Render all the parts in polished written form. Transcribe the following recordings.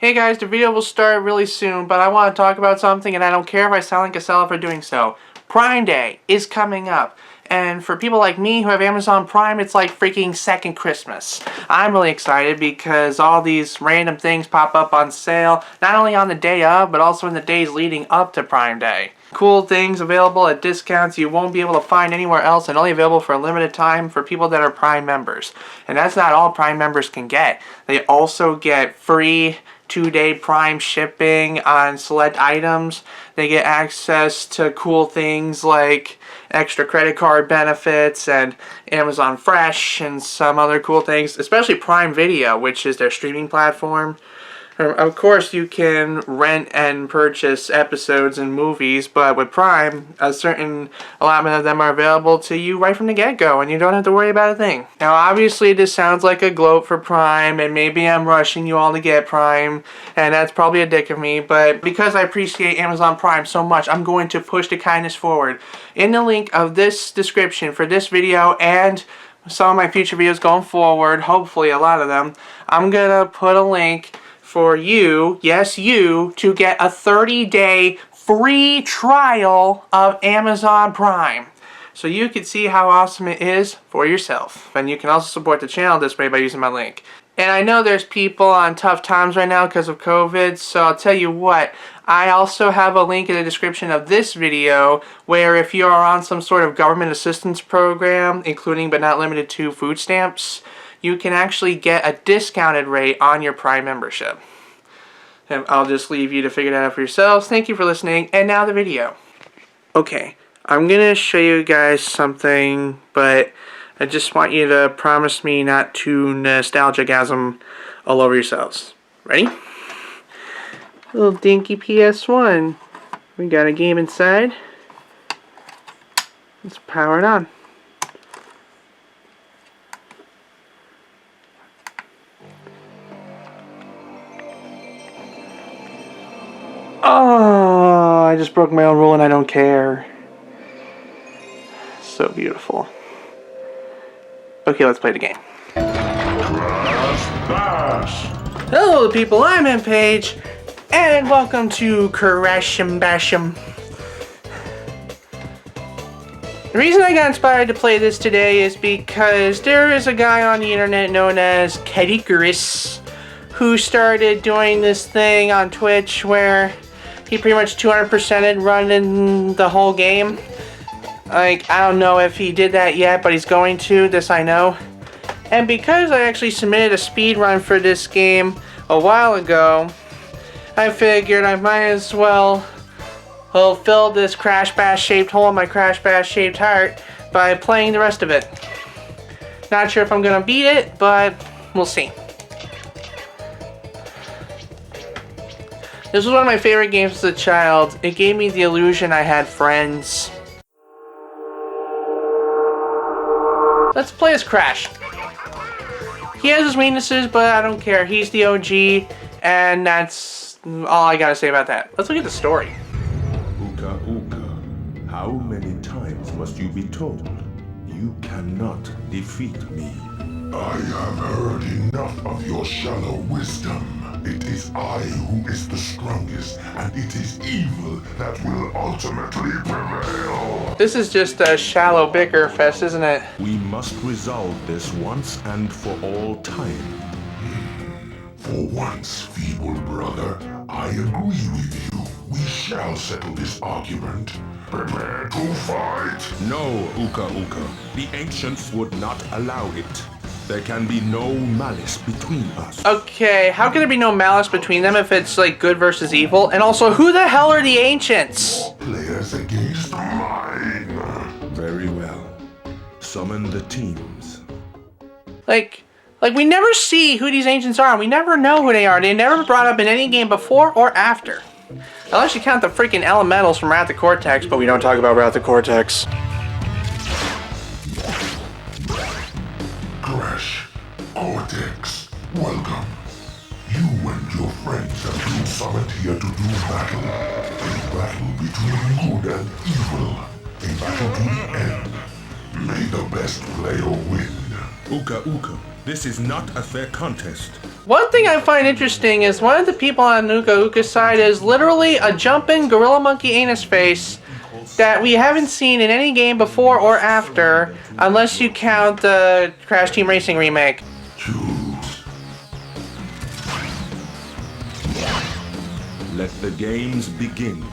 Hey guys, the video will start really soon, but I want to talk about something and I don't care if I sound like a seller for doing so. Prime Day is coming up, and for people like me who have Amazon Prime, it's like freaking second Christmas. I'm really excited because all these random things pop up on sale, not only on the day of, but also in the days leading up to Prime Day. Cool things available at discounts you won't be able to find anywhere else and only available for a limited time for people that are Prime members. And that's not all Prime members can get. They also get free 2-day Prime shipping on select items. They get access to cool things like extra credit card benefits and Amazon Fresh and some other cool things, especially Prime Video, which is their streaming platform. Of course, you can rent and purchase episodes and movies, but with Prime, a certain allotment of them are available to you right from the get-go, and you don't have to worry about a thing. Now, obviously, this sounds like a gloat for Prime, and maybe I'm rushing you all to get Prime, and that's probably a dick of me, but because I appreciate Amazon Prime so much, I'm going to push the kindness forward. In the link of this description for this video and some of my future videos going forward, hopefully a lot of them, I'm gonna put a link for you, yes you, to get a 30-day free trial of Amazon Prime. So you can see how awesome it is for yourself. And you can also support the channel this way by using my link. And I know there's people on tough times right now because of COVID, so I'll tell you what, I also have a link in the description of this video where if you are on some sort of government assistance program, including but not limited to food stamps, you can actually get a discounted rate on your Prime membership. And I'll just leave you to figure that out for yourselves. Thank you for listening, and now the video. Okay, I'm gonna show you guys something, but I just want you to promise me not to nostalgic-gasm all over yourselves. Ready? Little dinky PS1. We got a game inside. Let's power it on. Oh, I just broke my own rule and I don't care. So beautiful. Okay, let's play the game. Hello people, I'm MPage, and welcome to Crashball. The reason I got inspired to play this today is because there is a guy on the internet known as Kedikarus who started doing this thing on Twitch where he pretty much 200%ed running the whole game. Like, I don't know if he did that yet, but he's going to, this I know. And because I actually submitted a speed run for this game a while ago, I figured I might as well fill this Crash Bash shaped hole in my Crash Bash shaped heart by playing the rest of it. Not sure if I'm gonna beat it, but we'll see. This was one of my favorite games as a child. It gave me the illusion I had friends. Let's play as Crash. He has his weaknesses, but I don't care. He's the OG, and that's all I gotta say about that. Let's look at the story. Uka Uka, how many times must you be told you cannot defeat me? I have heard enough of your shallow wisdom. It is I who is the strongest, and it is evil that will ultimately prevail. This is just a shallow bicker fest, isn't it? We must resolve this once and for all time. For once, feeble brother, I agree with you. We shall settle this argument. Prepare to fight. No, Uka Uka. The ancients would not allow it. There can be no malice between us. Okay, how can there be no malice between them if it's like good versus evil? And also, who the hell are the ancients? Players against mine. Very well. Summon the teams. Like we never see who these ancients are, and we never know who they are. They're never brought up in any game before or after. Unless you count the freaking elementals from Wrath of Cortex, but we don't talk about Wrath of Cortex. Crash, Cortex, welcome. You and your friends have been summoned here to do battle. A battle between good and evil. A battle to the end. May the best player win. Uka Uka, this is not a fair contest. one thing I find interesting is one of the people on Uka Uka's side is literally a jumping gorilla monkey anus face that we haven't seen in any game before or after, unless you count the Crash Team Racing remake. Choose. Let the games begin.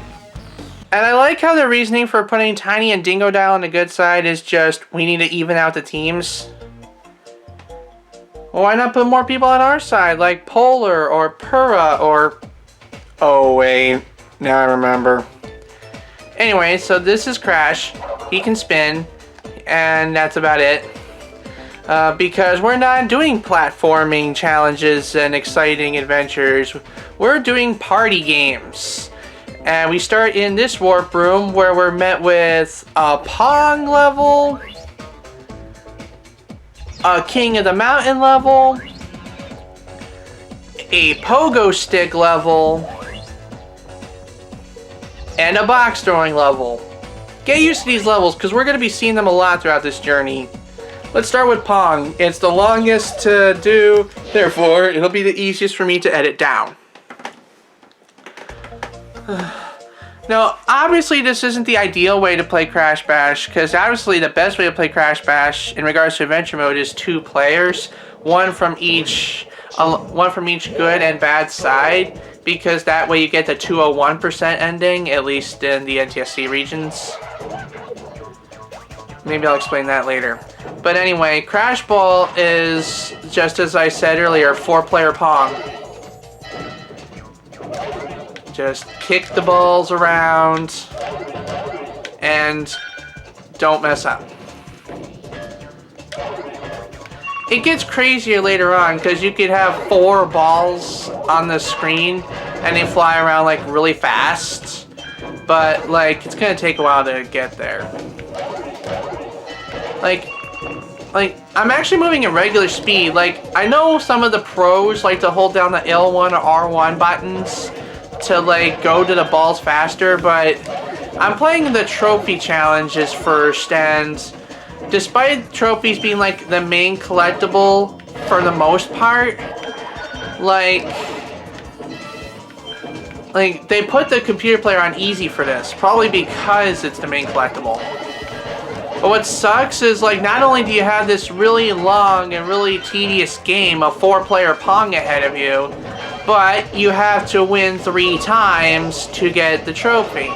And I like how the reasoning for putting Tiny and Dingodile on the good side is just, we need to even out the teams. Well, why not put more people on our side, like Polar or Pura or... Oh wait, now I remember. Anyway, so this is Crash. He can spin, and that's about it. Because we're not doing platforming challenges and exciting adventures. We're doing party games. And we start in this warp room where we're met with a Pong level, a King of the Mountain level, a Pogo Stick level, and a box throwing level. Get used to these levels because we're going to be seeing them a lot throughout this journey. Let's start with Pong. It's the longest to do, therefore it'll be the easiest for me to edit down. Now, obviously this isn't the ideal way to play Crash Bash, because obviously the best way to play Crash Bash in regards to adventure mode is 2 players, one from each good and bad side, because that way you get the 201% ending, at least in the NTSC regions. Maybe I'll explain that later. But anyway, Crashball is, just as I said earlier, 4-player Pong. Just kick the balls around and don't mess up. It gets crazier later on because you could have 4 balls on the screen and they fly around like really fast. But like, it's gonna take a while to get there. Like I'm actually moving at regular speed. Like, I know some of the pros like to hold down the L1 or R1 buttons to like go to the balls faster, but I'm playing the trophy challenges first, and despite trophies being like the main collectible for the most part, like they put the computer player on easy for this, probably because it's the main collectible. But what sucks is, like, not only do you have this really long and really tedious game of 4-player Pong ahead of you, but you have to win 3 times to get the trophy.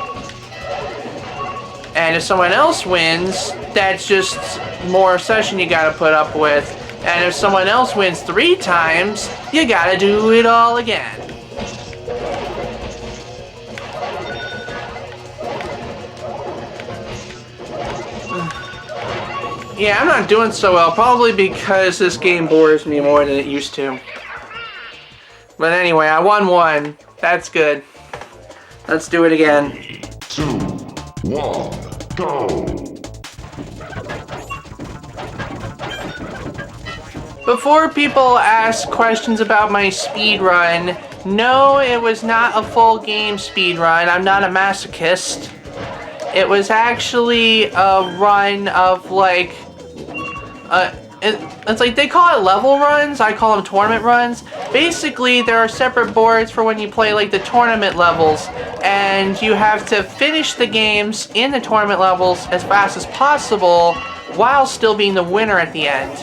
And if someone else wins, that's just more session you gotta put up with. And if someone else wins 3 times, you gotta do it all again. Yeah, I'm not doing so well, probably because this game bores me more than it used to. But anyway, I won 1. That's good. Let's do it again. 2, 1, go! Before people ask questions about my speed run, no, it was not a full game speed run. I'm not a masochist. It was actually a run of like, it's like they call it level runs, I call them tournament runs. Basically, there are separate boards for when you play like the tournament levels, and you have to finish the games in the tournament levels as fast as possible while still being the winner at the end.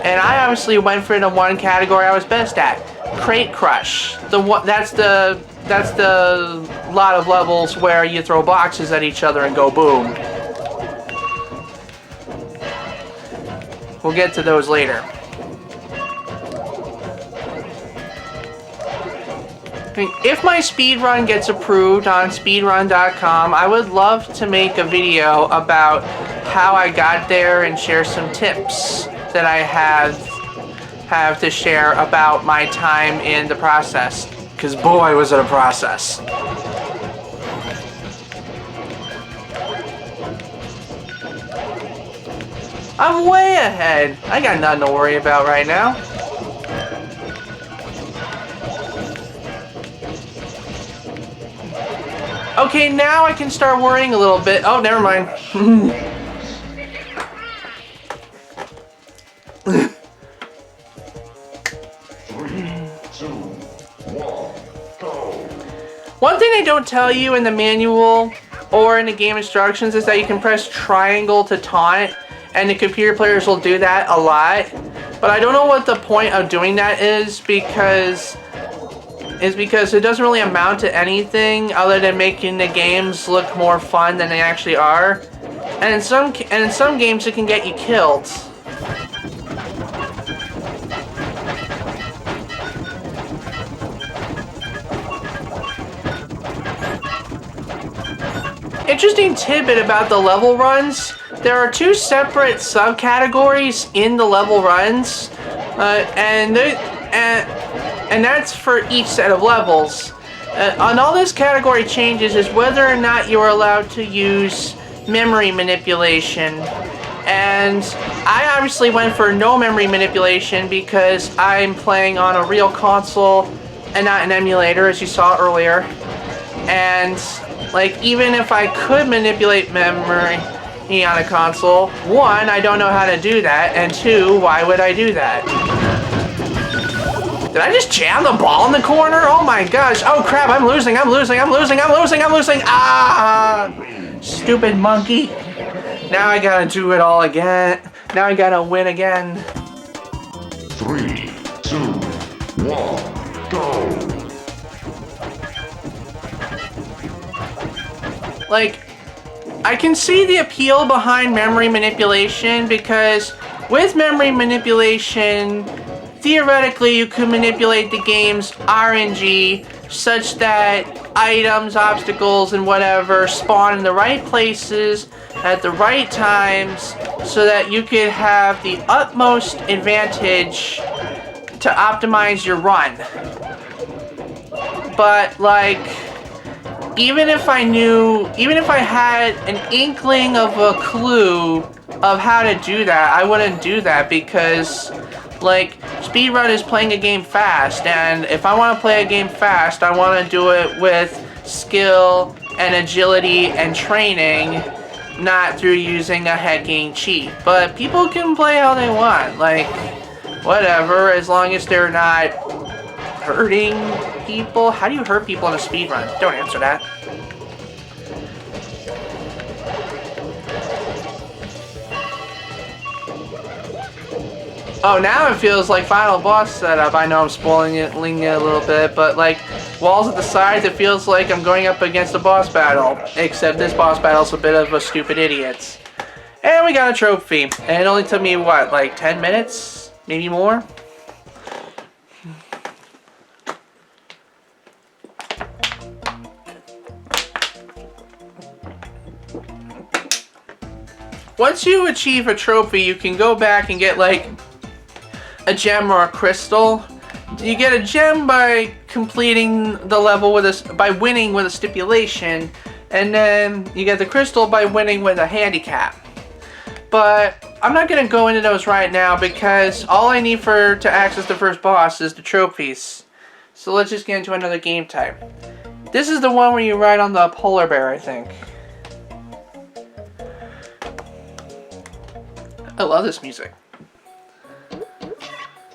And I obviously went for the one category I was best at, Crate Crush. That's the lot of levels where you throw boxes at each other and go boom. We'll get to those later. If my speedrun gets approved on speedrun.com, I would love to make a video about how I got there and share some tips that I have to share about my time in the process. Because boy, was it a process. I'm way ahead. I got nothing to worry about right now. Okay, now I can start worrying a little bit. Oh, never mind. One thing they don't tell you in the manual or in the game instructions is that you can press triangle to taunt, and the computer players will do that a lot. But I don't know what the point of doing that is because it doesn't really amount to anything other than making the games look more fun than they actually are. And in some games it can get you killed. Interesting tidbit about the level runs. There are 2 separate subcategories in the level runs, and that's for each set of levels. And all this category changes is whether or not you're allowed to use memory manipulation. And I obviously went for no memory manipulation because I'm playing on a real console and not an emulator, as you saw earlier. And like, even if I could manipulate memory on a console, 1, I don't know how to do that, and 2, why would I do that? Did I just jam the ball in the corner? Oh my gosh. Oh crap, I'm losing. Ah! Stupid monkey. Now I gotta do it all again. Now I gotta win again. 3, 2, 1, go! Like, I can see the appeal behind memory manipulation because with memory manipulation, theoretically you could manipulate the game's RNG such that items, obstacles, and whatever spawn in the right places at the right times so that you could have the utmost advantage to optimize your run. But like, even if I had an inkling of a clue of how to do that, I wouldn't do that because, like, speedrun is playing a game fast, and if I want to play a game fast, I want to do it with skill and agility and training, not through using a hacking cheat. But people can play how they want, like, whatever, as long as they're not hurting people. How do you hurt people in a speedrun? Don't answer that. Oh, now it feels like final boss setup. I know I'm spoiling it a little bit, but like walls at the sides, it feels like I'm going up against a boss battle. Except this boss battle's a bit of a stupid idiot. And we got a trophy. And it only took me, what, like 10 minutes? Maybe more? Once you achieve a trophy, you can go back and get like a gem or a crystal. You get a gem by completing the level by winning with a stipulation, and then you get the crystal by winning with a handicap. But I'm not gonna go into those right now because all I need to access the first boss is the trophies. So let's just get into another game type. This is the one where you ride on the polar bear, I think. I love this music.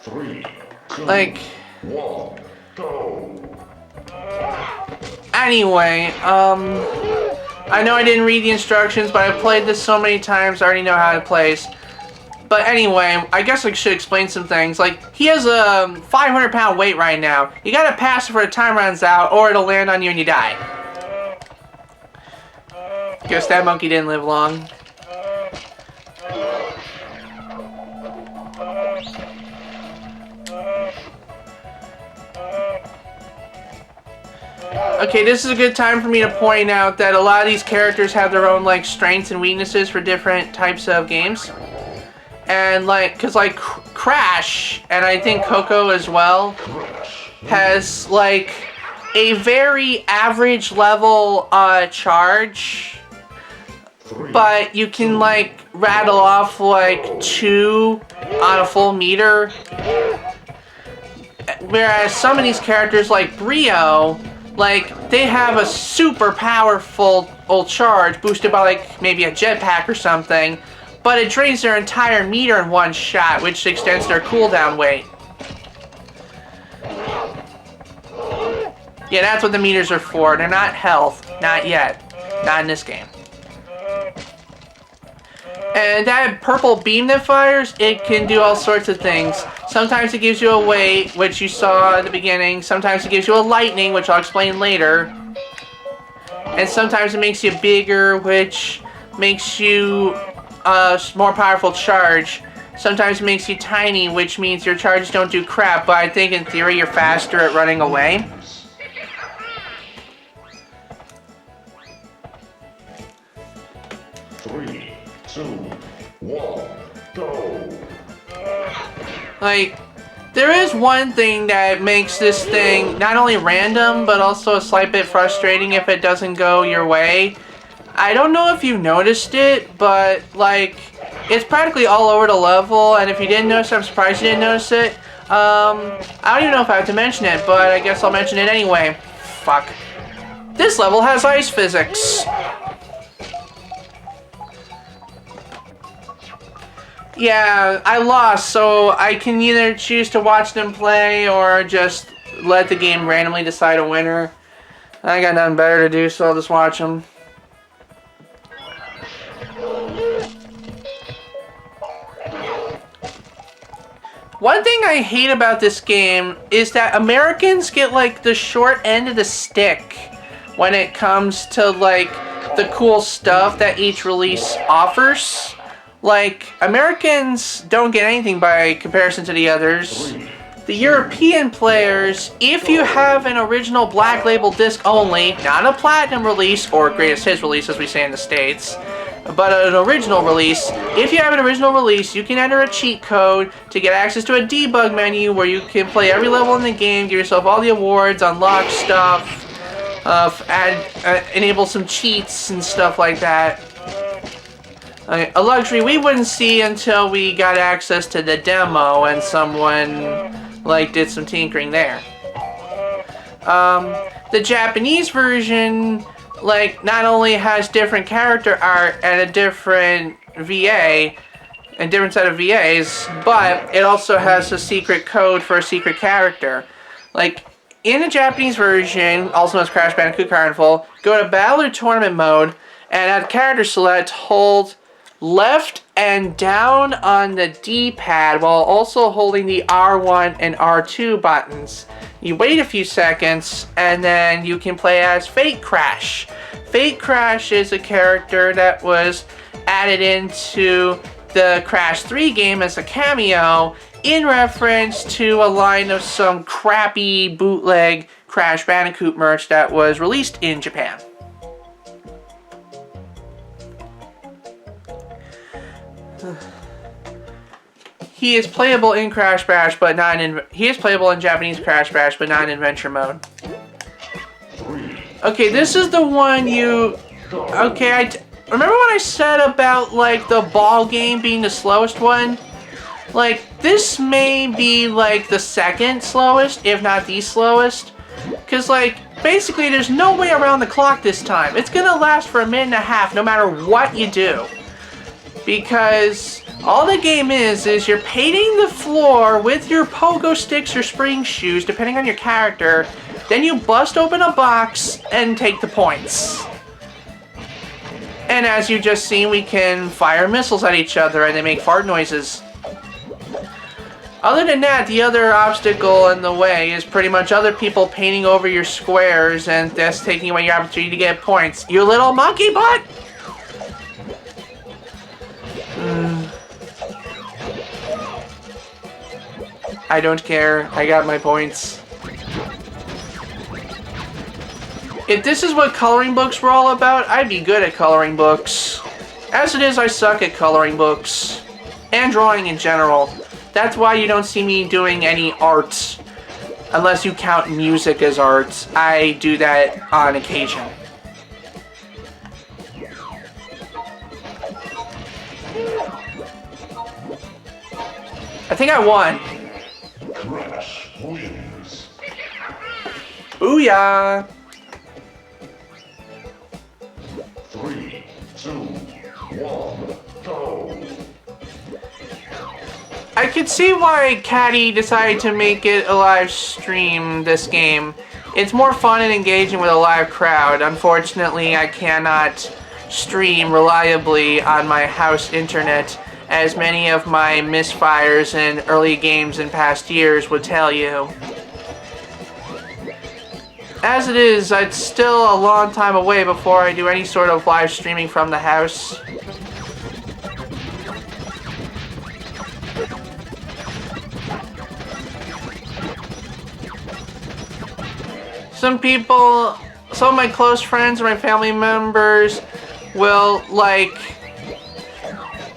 3, 2, like, 1, go! Anyway, I know I didn't read the instructions, but I've played this so many times, I already know how it plays. But anyway, I guess I should explain some things. Like, he has a 500-pound weight right now. You gotta pass before the time runs out, or it'll land on you and you die. Guess that monkey didn't live long. Okay, this is a good time for me to point out that a lot of these characters have their own, like, strengths and weaknesses for different types of games. And, like, because, like, Crash, and I think Coco as well, has, like, a very average level charge. But you can, like, rattle off, like, 2 on a full meter. Whereas some of these characters, like Brio, like, they have a super powerful charge boosted by, like, maybe a jetpack or something, but it drains their entire meter in one shot, which extends their cooldown weight. Yeah, that's what the meters are for. They're not health. Not yet. Not in this game. And that purple beam that fires, it can do all sorts of things. Sometimes it gives you a weight, which you saw at the beginning. Sometimes it gives you a lightning, which I'll explain later. And sometimes it makes you bigger, which makes you a more powerful charge. Sometimes it makes you tiny, which means your charges don't do crap, but I think in theory you're faster at running away. Three, two, one, go. Like, there is one thing that makes this thing not only random, but also a slight bit frustrating if it doesn't go your way. I don't know if you noticed it, but, like, it's practically all over the level, and if you didn't notice it, I'm surprised you didn't notice it. I don't even know if I have to mention it, but I guess I'll mention it anyway. Fuck. This level has ice physics. Yeah, I lost, so I can either choose to watch them play or just let the game randomly decide a winner. I got nothing better to do, so I'll just watch them. One thing I hate about this game is that Americans get, like, the short end of the stick when it comes to, like, the cool stuff that each release offers. Like, Americans don't get anything by comparison to the others. The European players, if you have an original Black Label disc only, not a Platinum release, or Greatest Hits release as we say in the States, but an original release, if you have an original release, you can enter a cheat code to get access to a debug menu where you can play every level in the game, give yourself all the awards, unlock stuff, enable some cheats and stuff like that. A luxury we wouldn't see until we got access to the demo and someone, like, did some tinkering there. The Japanese version, like, not only has different character art and a different VA, a different set of VAs, but it also has a secret code for a secret character. Like, in the Japanese version, also known as Crash Bandicoot Carnival, go to Battle or Tournament mode, and at character select, hold left and down on the D-pad while also holding the R1 and R2 buttons. You wait a few seconds and then you can play as Fate Crash. Fate Crash is a character that was added into the Crash 3 game as a cameo in reference to a line of some crappy bootleg Crash Bandicoot merch that was released in Japan. He is playable in Crash Bash, but not in. He is playable in Japanese Crash Bash, but not in Adventure mode. Okay, this is the one you. Okay, remember what I said about, like, the ball game being the slowest one? Like, this may be, like, the second slowest, if not the slowest. Because, like, basically there's no way around the clock this time. It's gonna last for a minute and a half no matter what you do. Because all the game is you're painting the floor with your pogo sticks or spring shoes, depending on your character. Then you bust open a box and take the points. And as you just seen, we can fire missiles at each other and they make fart noises. Other than that, the other obstacle in the way is pretty much other people painting over your squares and that's taking away your opportunity to get points. You little monkey butt! I don't care. I got my points. If this is what coloring books were all about, I'd be good at coloring books. As it is, I suck at coloring books. And drawing in general. That's why you don't see me doing any art. Unless you count music as art. I do that on occasion. I think I won. Crash wins. Booyah! 3, 2, 1, go. I could see why Caddy decided to make it a live stream, this game. it's more fun and engaging with a live crowd. Unfortunately, I cannot stream reliably on my house internet, as many of my misfires in early games in past years would tell you. As it is, it's still a long time away before I do any sort of live streaming from the house. Some people, some of my close friends or my family members will, like,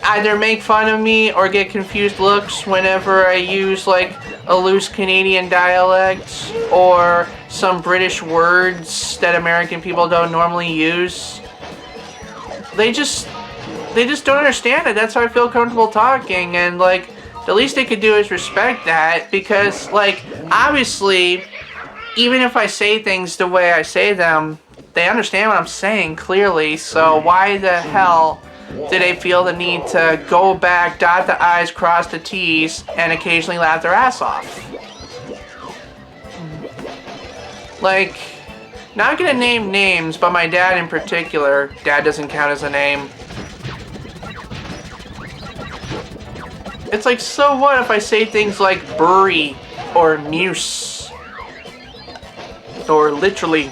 either make fun of me or get confused looks whenever I use, like, a loose Canadian dialect or some British words that American people don't normally use. They just don't understand it. That's how I feel comfortable talking, and, like, the least they could do is respect that, because, like, obviously, even if I say things the way I say them, they understand what I'm saying clearly, so why the hell do they feel the need to go back, dot the I's, cross the T's, and occasionally laugh their ass off? Like, not gonna name names, but my dad in particular, dad doesn't count as a name. It's like, so what if I say things like bury or muse? Or literally.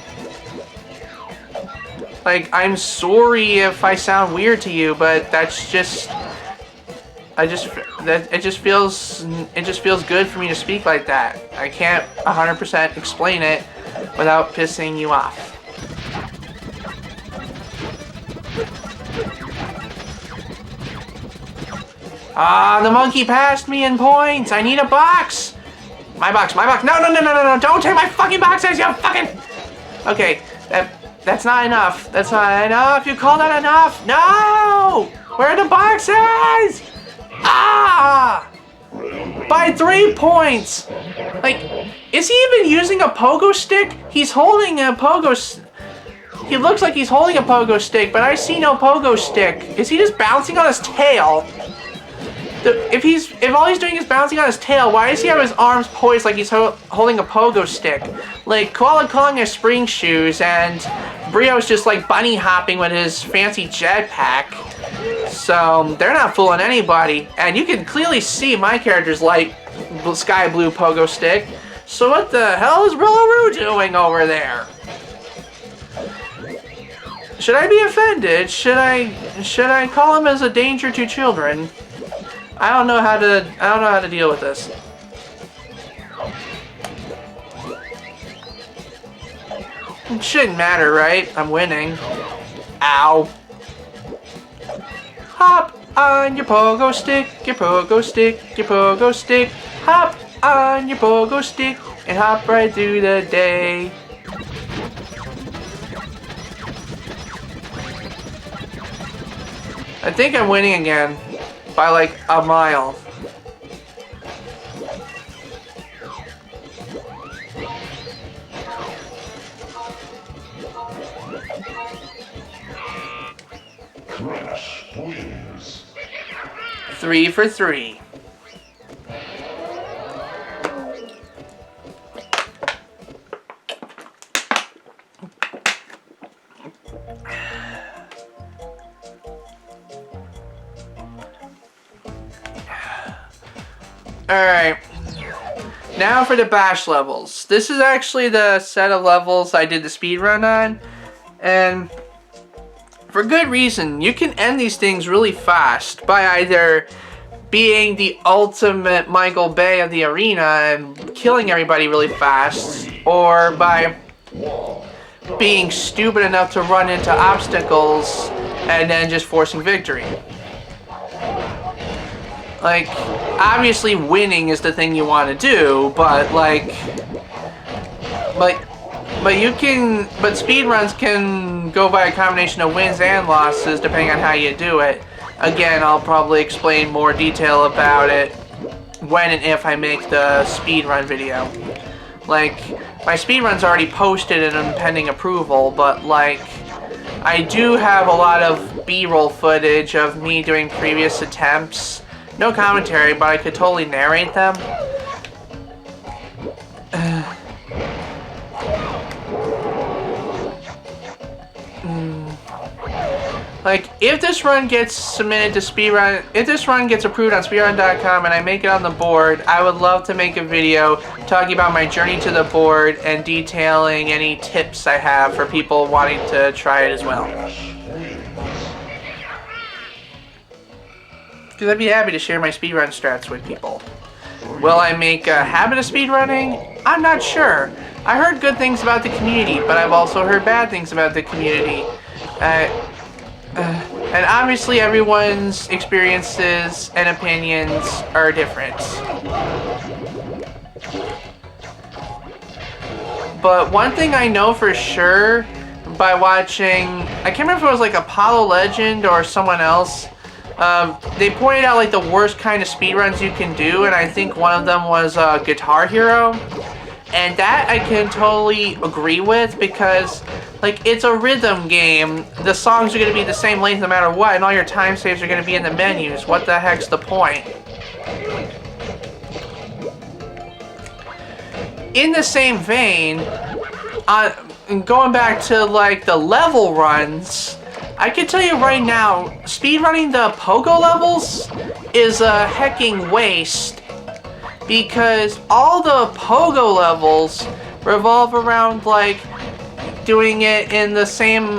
Like, I'm sorry if I sound weird to you, but that's just, it just feels good for me to speak like that. I can't 100% explain it without pissing you off. Ah, the monkey passed me in points. I need a box. My box, my box. No, no, no, no, no, no. Don't take my fucking boxes, you fucking... Okay, that's not enough. That's not enough. You call that enough? No! Where are the boxes? Ah! By 3 points. Like, is he even using a pogo stick? He's holding a pogo... He looks like he's holding a pogo stick, but I see no pogo stick. Is he just bouncing on his tail? If all he's doing is bouncing on his tail, why does he have his arms poised like he's holding a pogo stick? Like, Koala Kong has spring shoes, and Brio's just like bunny hopping with his fancy jetpack. So, they're not fooling anybody. And you can clearly see my character's light sky blue pogo stick. So what the hell is Brillaroo doing over there? Should I be offended? Should I call him as a danger to children? I don't know how to deal with this. It shouldn't matter, right? I'm winning. Ow. Hop on your pogo stick, your pogo stick, your pogo stick. Hop on your pogo stick and hop right through the day. I think I'm winning again. By like a mile. Crash wins. 3 for 3. Alright, now for the bash levels. This is actually the set of levels I did the speedrun on, and for good reason. You can end these things really fast by either being the ultimate Michael Bay of the arena and killing everybody really fast, or by being stupid enough to run into obstacles and then just forcing victory. Like, obviously winning is the thing you want to do, but like, but speedruns can go by a combination of wins and losses depending on how you do it. Again, I'll probably explain more detail about it when and if I make the speedrun video. Like, my speedrun's already posted and pending approval, but like, I do have a lot of B-roll footage of me doing previous attempts. No commentary, but I could totally narrate them. Like, if this run gets submitted to speedrun, if this run gets approved on speedrun.com and I make it on the board, I would love to make a video talking about my journey to the board and detailing any tips I have for people wanting to try it as well. Because I'd be happy to share my speedrun strats with people. Will I make a habit of speedrunning? I'm not sure. I heard good things about the community, but I've also heard bad things about the community. And obviously everyone's experiences and opinions are different. But one thing I know for sure by watching, I can't remember if it was like Apollo Legend or someone else, they pointed out like the worst kind of speedruns you can do, and I think one of them was Guitar Hero. And that I can totally agree with, because like, it's a rhythm game. The songs are going to be the same length no matter what, and all your time saves are going to be in the menus. What the heck's the point? In the same vein, going back to like the level runs, I can tell you right now, speedrunning the Pogo levels is a hecking waste. Because all the Pogo levels revolve around, like, doing it in the same,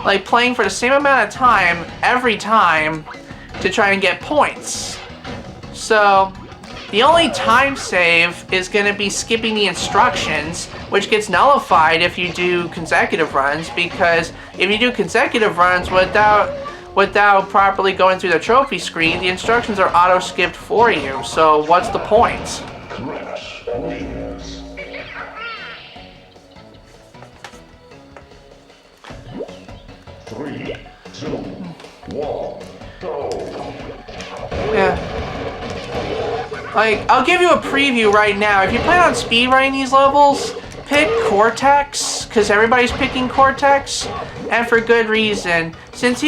like, playing for the same amount of time every time to try and get points. So, the only time save is going to be skipping the instructions, which gets nullified if you do consecutive runs, because if you do consecutive runs without properly going through the trophy screen, the instructions are auto-skipped for you, so what's the point? Crash wins. Three, two, one, go. Yeah. Like, I'll give you a preview right now. If you plan on speedrunning these levels, pick Cortex, because everybody's picking Cortex, and for good reason. Since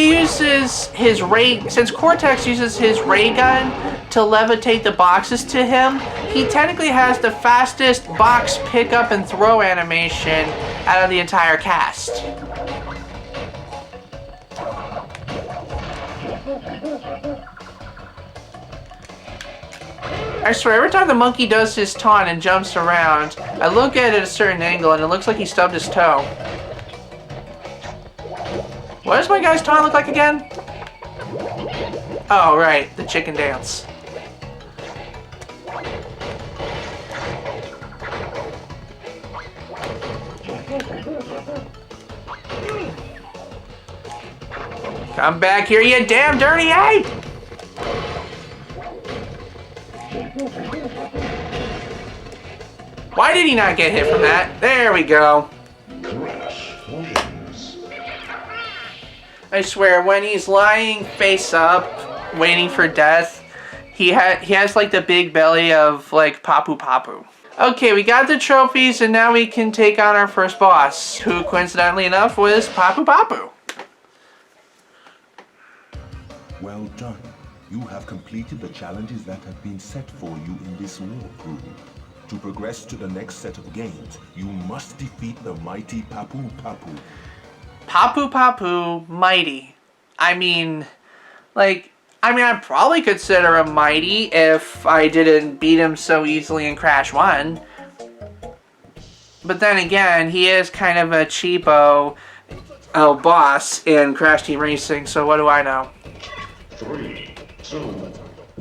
Cortex uses his ray gun to levitate the boxes to him, he technically has the fastest box pick up and throw animation out of the entire cast. I swear, every time the monkey does his taunt and jumps around, I look at it at a certain angle and it looks like he stubbed his toe. What does my guy's taunt look like again? Oh, right, the chicken dance. Come back here, you damn dirty ape! Why did he not get hit from that? There we go. I swear, when he's lying face up, waiting for death, he has like the big belly of like Papu. Okay, we got the trophies, and now we can take on our first boss, who coincidentally enough was Papu. Well done. You have completed the challenges that have been set for you in this walkthrough. To progress to the next set of games, you must defeat the mighty Papu. Papu, mighty. I'd probably consider him mighty if I didn't beat him so easily in Crash 1. But then again, he is kind of a cheapo boss in Crash Team Racing, so what do I know? 3, 2.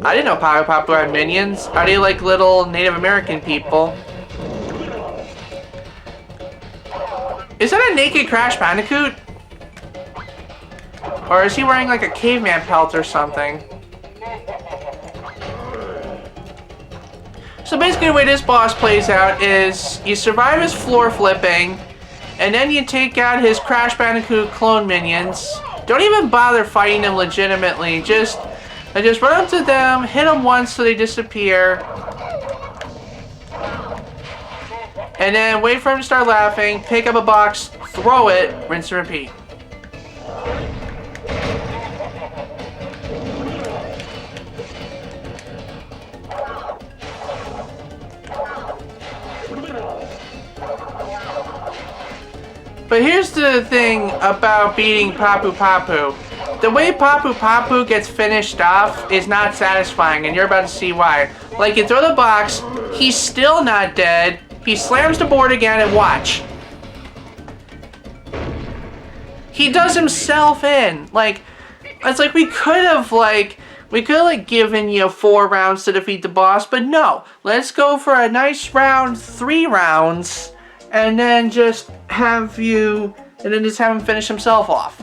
I didn't know Papu had minions. Are they like little Native American people? Is that a naked Crash Bandicoot? Or is he wearing like a caveman pelt or something? So basically the way this boss plays out is you survive his floor flipping, and then you take out his Crash Bandicoot clone minions. Don't even bother fighting them legitimately. Just run up to them, hit them once so they disappear, and then wait for him to start laughing, pick up a box, throw it, rinse and repeat. But here's the thing about beating Papu Papu. The way Papu Papu gets finished off is not satisfying, and you're about to see why. Like, you throw the box, he's still not dead, he slams the board again, and watch. He does himself in. Like, it's like we could have given you 4 rounds to defeat the boss, but no. Let's go for a nice round, 3 rounds, and then just have him finish himself off.